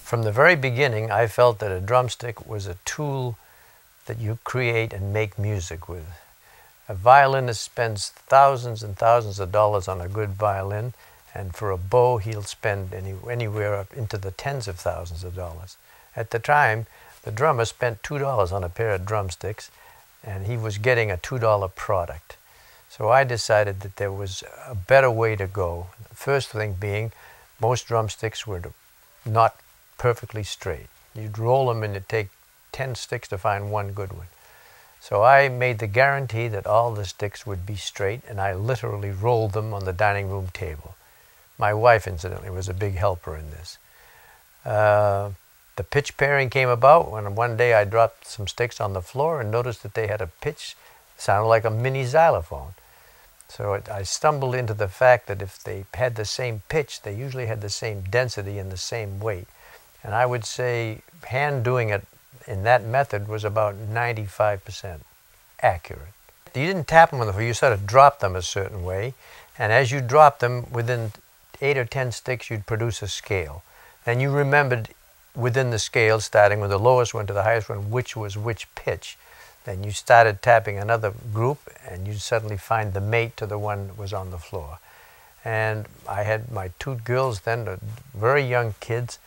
From the very beginning, I felt that a drumstick was a tool that you create and make music with. A violinist spends thousands and thousands of dollars on a good violin, and for a bow, he'll spend anywhere up into the tens of thousands of dollars. At the time, the drummer spent $2 on a pair of drumsticks, and he was getting a $2 product. So I decided that there was a better way to go. The first thing being, most drumsticks were not perfectly straight. You'd roll them and it'd take 10 sticks to find one good one. So I made the guarantee that all the sticks would be straight, and I literally rolled them on the dining room table. My wife, incidentally, was a big helper in this. The pitch pairing came about when one day I dropped some sticks on the floor and noticed that they had a pitch that sounded like a mini xylophone. So I stumbled into the fact that if they had the same pitch, they usually had the same density and the same weight. And I would say hand doing it in that method was about 95% accurate. You didn't tap them on the floor, you sort of dropped them a certain way, and as you dropped them, within 8 or 10 sticks, you'd produce a scale. And you remembered within the scale, starting with the lowest one to the highest one, which was which pitch. Then you started tapping another group, and you'd suddenly find the mate to the one that was on the floor. And I had my 2 girls then, very young kids,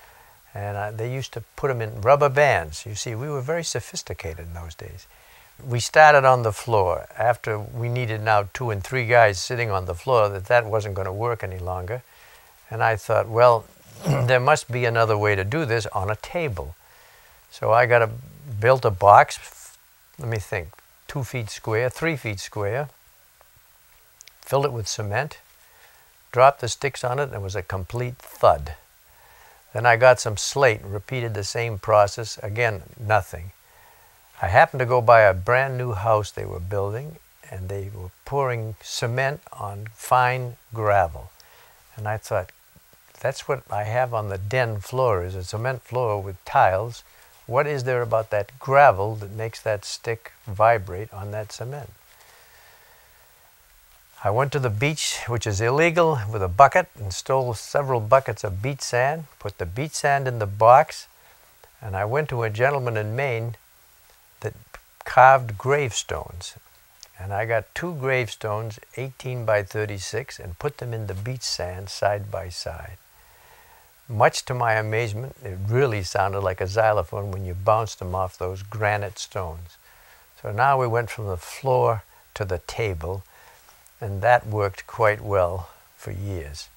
and they used to put them in rubber bands. You see, we were very sophisticated in those days. We started on the floor. After we needed now 2 and 3 guys sitting on the floor, that wasn't going to work any longer. And I thought, well, there must be another way to do this on a table. So I built a box, let me think, 2 feet square, 3 feet square, filled it with cement, dropped the sticks on it, and it was a complete thud. Then I got some slate and repeated the same process. Again, nothing. I happened to go by a brand new house they were building, and they were pouring cement on fine gravel. And I thought, that's what I have on the den floor, is a cement floor with tiles. What is there about that gravel that makes that stick vibrate on that cement? I went to the beach, which is illegal, with a bucket and stole several buckets of beach sand, put the beach sand in the box, and I went to a gentleman in Maine that carved gravestones. And I got 2 gravestones, 18 by 36, and put them in the beach sand side by side. Much to my amazement, it really sounded like a xylophone when you bounced them off those granite stones. So now we went from the floor to the table, and that worked quite well for years.